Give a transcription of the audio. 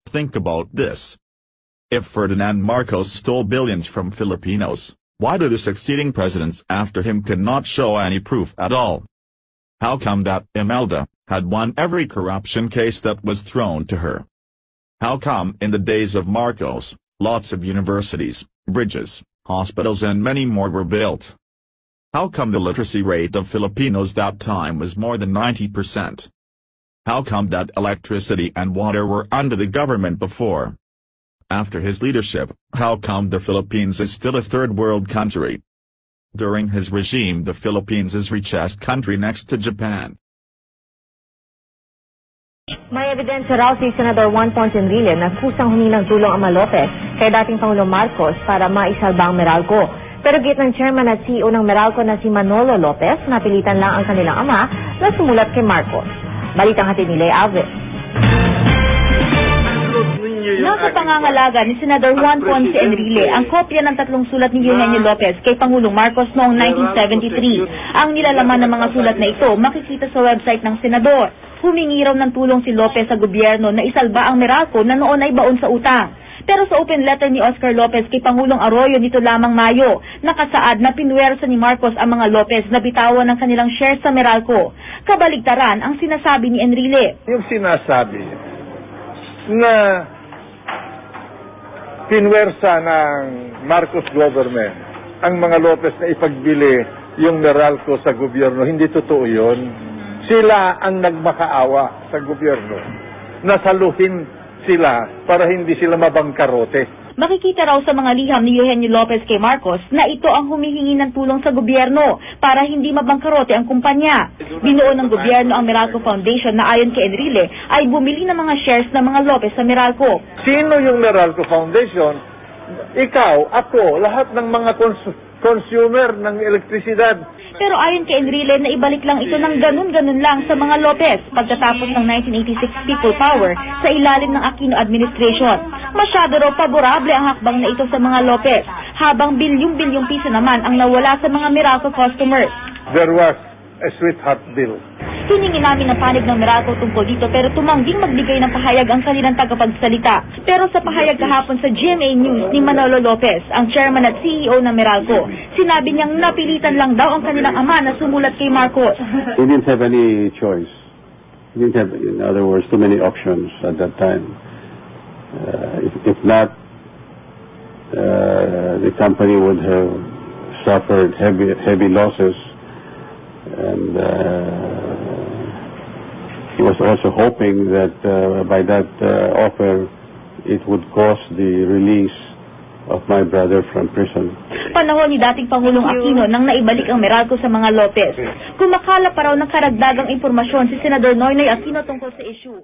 Think about this. If Ferdinand Marcos stole billions from Filipinos, why do the succeeding presidents after him could not show any proof at all? How come that Imelda had won every corruption case that was thrown to her? How come in the days of Marcos, lots of universities, bridges, hospitals and many more were built? How come the literacy rate of Filipinos that time was more than 90%? How come that electricity and water were under the government before? After his leadership, how come the Philippines is still a third world country? During his regime the Philippines is richest country next to Japan. May ebidensya raw si Senador Juan Ponce Enrile na kusang humingi ng tulong ang mga Lopez kay dating Pangulong Marcos para maisalba ang Meralco. Pero git ng chairman at CEO ng Meralco na si Manolo Lopez, napilitan lang ang kanilang ama na sumulat kay Marcos. Balitang hatid ni Lay Alves. Nasa pangangalaga ni Senador Juan Ponce Enrile ang kopya ng tatlong sulat ni Eugenio Lopez kay Pangulong Marcos noong 1973. Ang nilalaman ng mga sulat na ito makikita sa website ng Senador. Humingi raw ng tulong si Lopez sa gobyerno na isalba ang Meralco na noon ay baon sa utang. Pero sa open letter ni Oscar Lopez kay Pangulong Arroyo nito lamang Mayo, nakasaad na pinwersa ni Marcos ang mga Lopez na bitawan ng kanilang shares sa Meralco. Kabaligtaran ang sinasabi ni Enrile. Yung sinasabi na pinwersa ng Marcos government ang mga Lopez na ipagbili yung Meralco sa gobyerno, hindi totoo yun. Sila ang nagmakaawa sa gobyerno. Nasaluhin sila para hindi sila mabangkarote. Makikita raw sa mga liham ni Eugenio Lopez kay Marcos na ito ang humihingi ng tulong sa gobyerno para hindi mabangkarote ang kumpanya. Binuo ng gobyerno ang Meralco Foundation na ayon kay Enrile ay bumili ng mga shares ng mga Lopez sa Meralco. Sino yung Meralco Foundation? Ikaw, ako, lahat ng mga consumer ng elektrisidad. Pero ayon kay Enrile na ibalik lang ito ng ganun-ganun lang sa mga Lopez pagkatapos ng 1986 People Power sa ilalim ng Aquino administration. Masyado raw paborable ang hakbang na ito sa mga Lopez, habang bilyong-bilyong piso naman ang nawala sa mga Meralco customers. There was a sweetheart bill. Hiningi namin ang panig ng Meralco tungkol dito pero tumangging magbigay ng pahayag ang kanilang tagapagsalita. Pero sa pahayag kahapon sa GMA News ni Manolo Lopez, ang chairman at CEO ng Meralco, sinabi niyang napilitan lang daw ang kanilang ama na sumulat kay Marcos. He didn't have any choice. He didn't have, in other words, too many options at that time. If not, the company would have suffered heavy losses, and he was also hoping that by that offer it would cause the release of my brother from prison. Panahon ni dating Pangulong Aquino nang naibalik ang Meralco sa mga Lopez. Kumakala pa raw ng karagdagang impormasyon si Senador Noynoy Aquino tungkol sa issue.